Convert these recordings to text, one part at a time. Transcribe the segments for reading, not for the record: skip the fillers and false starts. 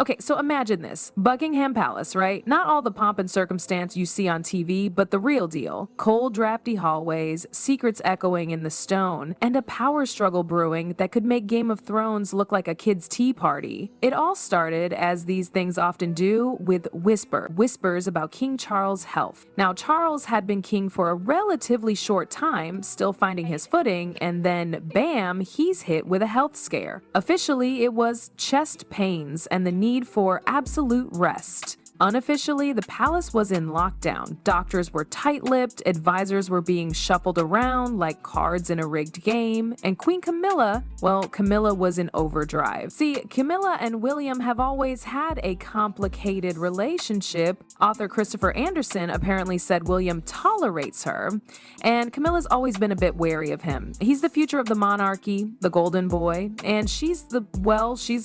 Okay, so imagine this. Buckingham Palace, right? Not all the pomp and circumstance you see on TV, but the real deal. Cold, drafty hallways, secrets echoing in the stone, and a power struggle brewing that could make Game of Thrones look like a kid's tea party. It all started, as these things often do, with whispers about King Charles' health. Now, Charles had been king for a relatively short time, still finding his footing, and then bam, he's hit with a health scare. Officially, it was chest pains and the need for absolute rest. Unofficially, the palace was in lockdown. Doctors were tight-lipped, advisors were being shuffled around like cards in a rigged game, and Queen Camilla, well, Camilla was in overdrive. See, Camilla and William have always had a complicated relationship. Author Christopher Anderson apparently said William tolerates her, and Camilla's always been a bit wary of him. He's the future of the monarchy, the golden boy, and she's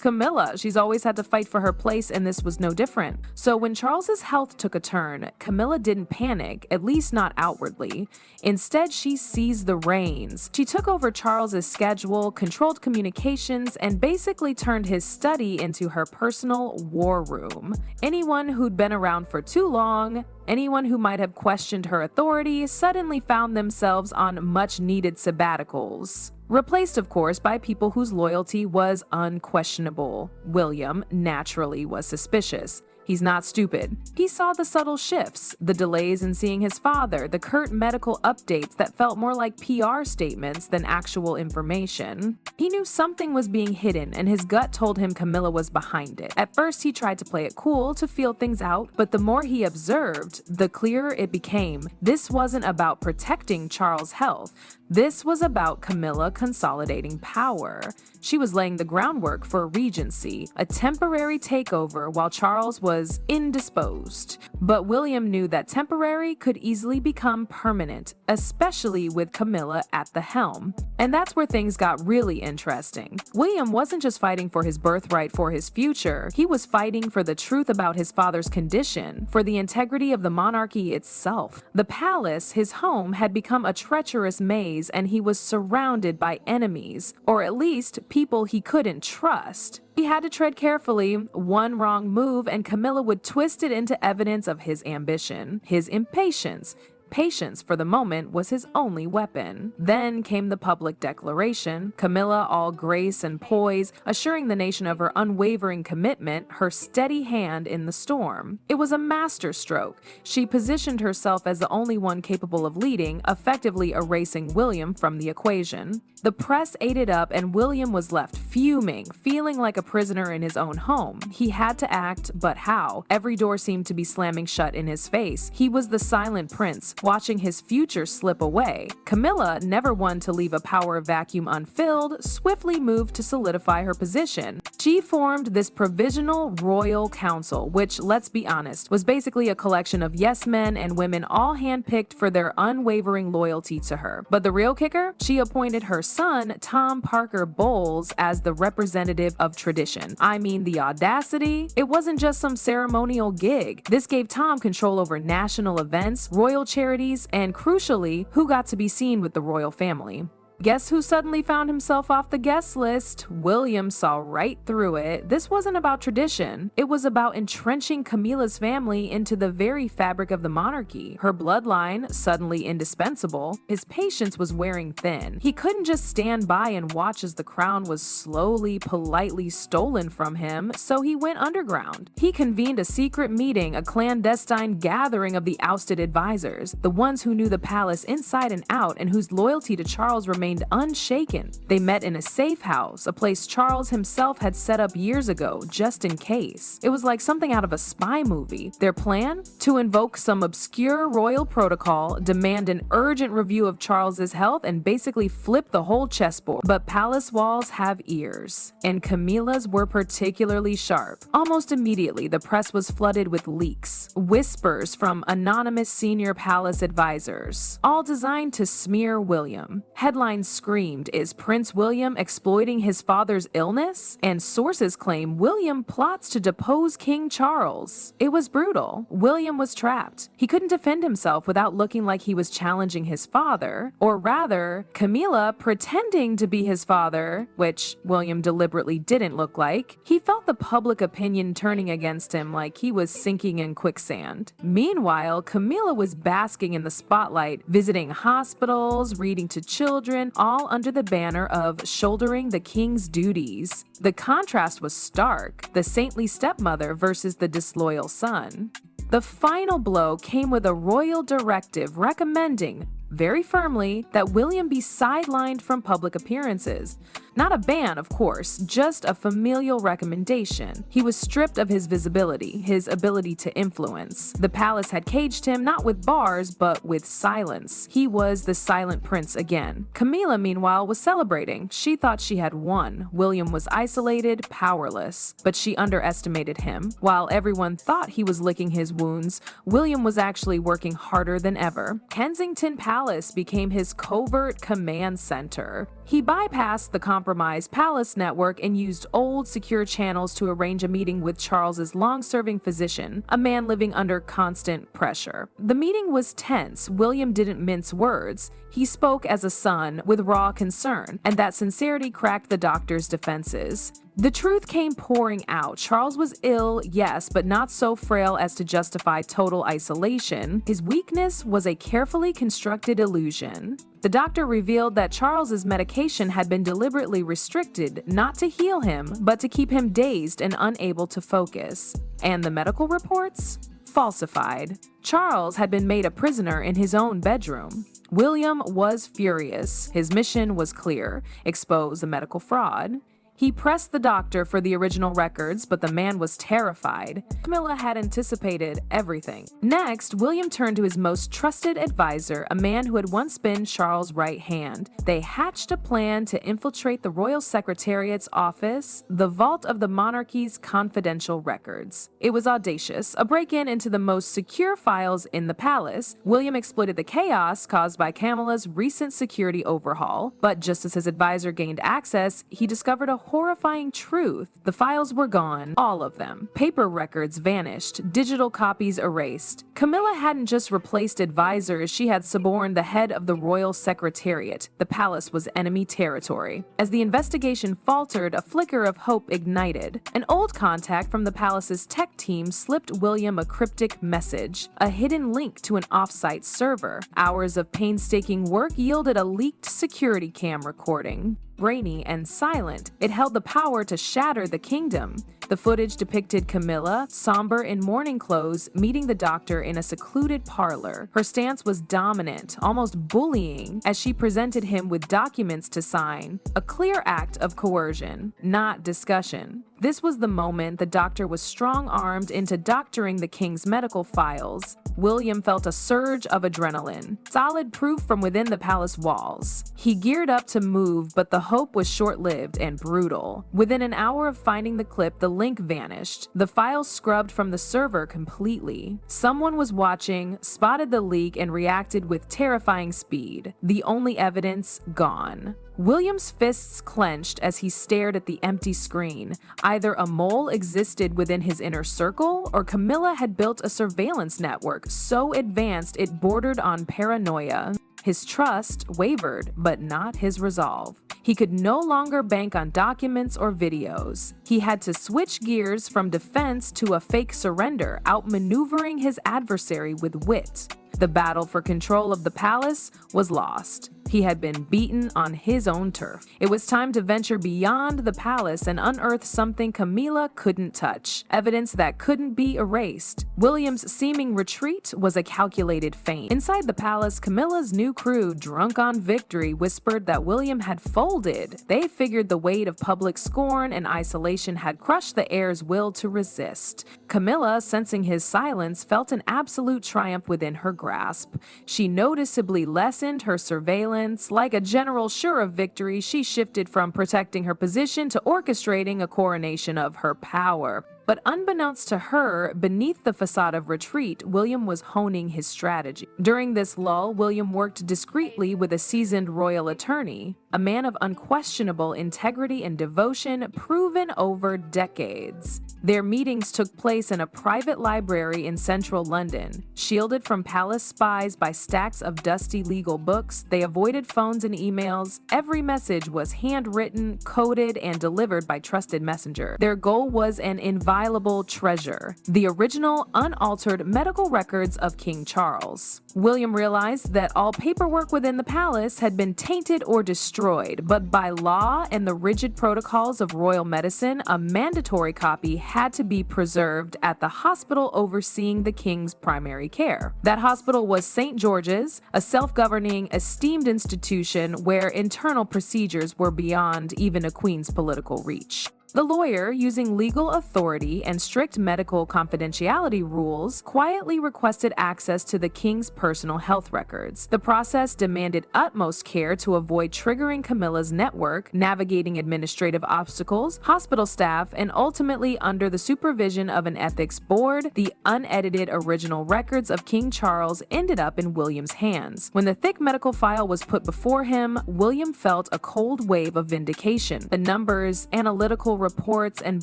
Camilla. She's always had to fight for her place, and this was no different. So when Charles's health took a turn, Camilla didn't panic, at least not outwardly. Instead, she seized the reins. She took over Charles's schedule, controlled communications, and basically turned his study into her personal war room. Anyone who'd been around for too long, anyone who might have questioned her authority, suddenly found themselves on much-needed sabbaticals. Replaced, of course, by people whose loyalty was unquestionable. William, naturally, was suspicious. He's not stupid. He saw the subtle shifts, the delays in seeing his father, the curt medical updates that felt more like PR statements than actual information. He knew something was being hidden, and his gut told him Camilla was behind it. At first, he tried to play it cool to feel things out, but the more he observed, the clearer it became. This wasn't about protecting Charles' health. This was about Camilla consolidating power. She was laying the groundwork for regency, a temporary takeover while Charles was indisposed. But William knew that temporary could easily become permanent, especially with Camilla at the helm. And that's where things got really interesting. William wasn't just fighting for his birthright for his future, he was fighting for the truth about his father's condition, for the integrity of the monarchy itself. The palace, his home, had become a treacherous maze, and he was surrounded by enemies, or at least people he couldn't trust. He had to tread carefully. One wrong move and Camilla would twist it into evidence of his ambition, his impatience. Patience, for the moment, was his only weapon. Then came the public declaration, Camilla all grace and poise, assuring the nation of her unwavering commitment, her steady hand in the storm. It was a masterstroke. She positioned herself as the only one capable of leading, effectively erasing William from the equation. The press ate it up, and William was left fuming, feeling like a prisoner in his own home. He had to act, but how? Every door seemed to be slamming shut in his face. He was the silent prince, watching his future slip away. Camilla, never one to leave a power vacuum unfilled, swiftly moved to solidify her position. She formed this provisional royal council, which, let's be honest, was basically a collection of yes men and women all handpicked for their unwavering loyalty to her. But the real kicker? She appointed her son, Tom Parker Bowles, as the representative of tradition. I mean, the audacity. It wasn't just some ceremonial gig. This gave Tom control over national events, royal charities, and crucially, who got to be seen with the royal family. Guess who suddenly found himself off the guest list? William saw right through it. This wasn't about tradition. It was about entrenching Camilla's family into the very fabric of the monarchy. Her bloodline, suddenly indispensable. His patience was wearing thin. He couldn't just stand by and watch as the crown was slowly, politely stolen from him, so he went underground. He convened a secret meeting, a clandestine gathering of the ousted advisors, the ones who knew the palace inside and out and whose loyalty to Charles remained unshaken. They met in a safe house, a place Charles himself had set up years ago, just in case. It was like something out of a spy movie. Their plan? To invoke some obscure royal protocol, demand an urgent review of Charles's health, and basically flip the whole chessboard. But palace walls have ears, and Camilla's were particularly sharp. Almost immediately, the press was flooded with leaks, whispers from anonymous senior palace advisors, all designed to smear William. Headlines headlines screamed, "Is Prince William exploiting his father's illness?" And sources claim William plots to depose King Charles. It was brutal. William was trapped. He couldn't defend himself without looking like he was challenging his father, or rather, Camila pretending to be his father, which William deliberately didn't look like. He felt the public opinion turning against him like he was sinking in quicksand. Meanwhile, Camila was basking in the spotlight, visiting hospitals, reading to children, all under the banner of shouldering the king's duties. The contrast was stark, the saintly stepmother versus the disloyal son. The final blow came with a royal directive recommending, very firmly, that William be sidelined from public appearances. Not a ban, of course, just a familial recommendation. He was stripped of his visibility, his ability to influence. The palace had caged him not with bars, but with silence. He was the silent prince again. Camila, meanwhile, was celebrating. She thought she had won. William was isolated, powerless. But she underestimated him. While everyone thought he was licking his wounds, William was actually working harder than ever. Kensington Palace became his covert command center. He bypassed the compromised palace network and used old, secure channels to arrange a meeting with Charles's long-serving physician, a man living under constant pressure. The meeting was tense. William didn't mince words. He spoke as a son with raw concern, and that sincerity cracked the doctor's defenses. The truth came pouring out. Charles was ill, yes, but not so frail as to justify total isolation. His weakness was a carefully constructed illusion. The doctor revealed that Charles's medication had been deliberately restricted, not to heal him, but to keep him dazed and unable to focus. And the medical reports? Falsified. Charles had been made a prisoner in his own bedroom. William was furious. His mission was clear: expose the medical fraud. He pressed the doctor for the original records, but the man was terrified. Camilla had anticipated everything. Next, William turned to his most trusted advisor, a man who had once been Charles' right hand. They hatched a plan to infiltrate the royal secretariat's office, the vault of the monarchy's confidential records. It was audacious, a break-in into the most secure files in the palace. William exploited the chaos caused by Camilla's recent security overhaul, but just as his advisor gained access, he discovered a horrifying truth. The files were gone, all of them. Paper records vanished, digital copies erased. Camilla hadn't just replaced advisors, she had suborned the head of the royal secretariat. The palace was enemy territory. As the investigation faltered, a flicker of hope ignited. An old contact from the palace's tech team slipped William a cryptic message, a hidden link to an off-site server. Hours of painstaking work yielded a leaked security cam recording. Brainy and silent, it held the power to shatter the kingdom. The footage depicted Camilla, somber in mourning clothes, meeting the doctor in a secluded parlor. Her stance was dominant, almost bullying, as she presented him with documents to sign. A clear act of coercion, not discussion. This was the moment the doctor was strong-armed into doctoring the king's medical files. William felt a surge of adrenaline, solid proof from within the palace walls. He geared up to move, but the hope was short-lived and brutal. Within an hour of finding the clip, the link vanished. The files scrubbed from the server completely. Someone was watching, spotted the leak, and reacted with terrifying speed. The only evidence gone. William's fists clenched as he stared at the empty screen. Either a mole existed within his inner circle, or Camilla had built a surveillance network so advanced it bordered on paranoia. His trust wavered, but not his resolve. He could no longer bank on documents or videos. He had to switch gears from defense to a fake surrender, outmaneuvering his adversary with wit. The battle for control of the palace was lost. He had been beaten on his own turf. It was time to venture beyond the palace and unearth something Camila couldn't touch, evidence that couldn't be erased. William's seeming retreat was a calculated feint. Inside the palace, Camilla's new crew, drunk on victory, whispered that William had folded. They figured the weight of public scorn and isolation had crushed the heir's will to resist. Camilla, sensing his silence, felt an absolute triumph within her grasp. She noticeably lessened her surveillance. Like a general sure of victory, she shifted from protecting her position to orchestrating a coronation of her power. But unbeknownst to her, beneath the facade of retreat, William was honing his strategy. During this lull, William worked discreetly with a seasoned royal attorney, a man of unquestionable integrity and devotion proven over decades. Their meetings took place in a private library in central London. Shielded from palace spies by stacks of dusty legal books, they avoided phones and emails. Every message was handwritten, coded, and delivered by trusted messenger. Their goal was an inviolable treasure, the original, unaltered medical records of King Charles. William realized that all paperwork within the palace had been tainted or destroyed, but by law and the rigid protocols of royal medicine, a mandatory copy had to be preserved at the hospital overseeing the king's primary care. That hospital was St. George's, a self-governing, esteemed institution where internal procedures were beyond even a queen's political reach. The lawyer, using legal authority and strict medical confidentiality rules, quietly requested access to the king's personal health records. The process demanded utmost care to avoid triggering Camilla's network, navigating administrative obstacles, hospital staff, and ultimately, under the supervision of an ethics board, the unedited original records of King Charles ended up in William's hands. When the thick medical file was put before him, William felt a cold wave of vindication. The numbers, analytical reports, and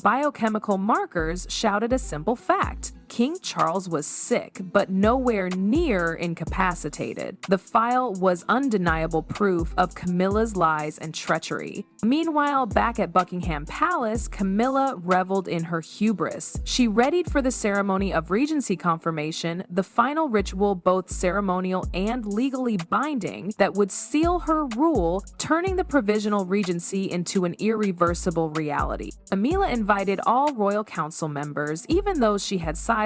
biochemical markers shouted a simple fact. King Charles was sick, but nowhere near incapacitated. The file was undeniable proof of Camilla's lies and treachery. Meanwhile, back at Buckingham Palace, Camilla reveled in her hubris. She readied for the ceremony of regency confirmation, the final ritual both ceremonial and legally binding that would seal her rule, turning the provisional regency into an irreversible reality. Camila invited all royal council members, even those she had sidelined,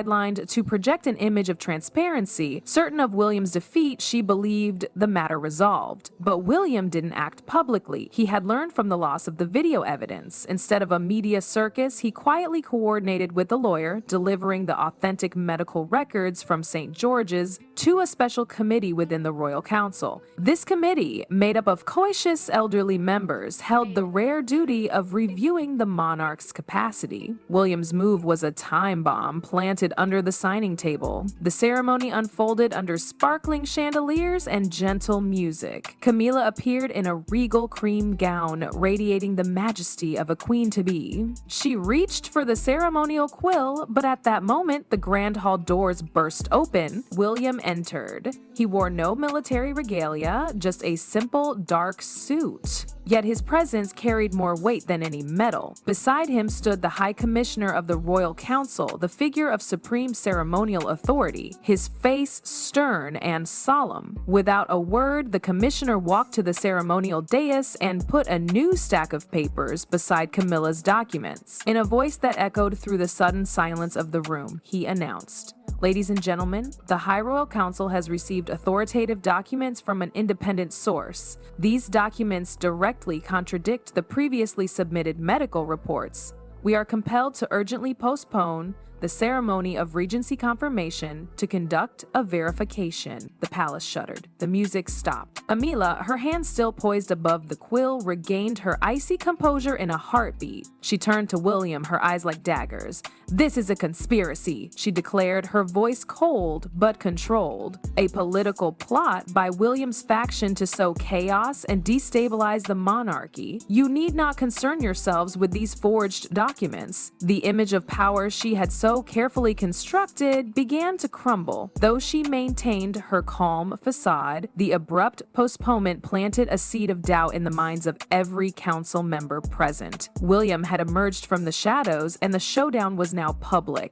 to project an image of transparency. Certain of William's defeat, she believed the matter resolved. But William didn't act publicly. He had learned from the loss of the video evidence. Instead of a media circus, he quietly coordinated with the lawyer, delivering the authentic medical records from St. George's to a special committee within the Royal Council. This committee, made up of coetous elderly members, held the rare duty of reviewing the monarch's capacity. William's move was a time bomb planted under the signing table. The ceremony unfolded under sparkling chandeliers and gentle music. Camila appeared in a regal cream gown, radiating the majesty of a queen-to-be. She reached for the ceremonial quill, but at that moment, the grand hall doors burst open. William entered. He wore no military regalia, just a simple dark suit. Yet his presence carried more weight than any medal. Beside him stood the High Commissioner of the Royal Council, the figure of supreme ceremonial authority, his face stern and solemn. Without a word, the commissioner walked to the ceremonial dais and put a new stack of papers beside Camilla's documents. In a voice that echoed through the sudden silence of the room, he announced, "Ladies and gentlemen, the High Royal Council has received authoritative documents from an independent source. These documents directly contradict the previously submitted medical reports. We are compelled to urgently postpone the ceremony of regency confirmation to conduct a verification." The palace shuddered. The music stopped. Camila, her hand still poised above the quill, regained her icy composure in a heartbeat. She turned to William, her eyes like daggers. "This is a conspiracy," she declared, her voice cold but controlled. "A political plot by William's faction to sow chaos and destabilize the monarchy. You need not concern yourselves with these forged documents." The image of power she had so carefully constructed began to crumble. Though she maintained her calm facade, the abrupt postponement planted a seed of doubt in the minds of every council member present. William had emerged from the shadows, and the showdown was now public.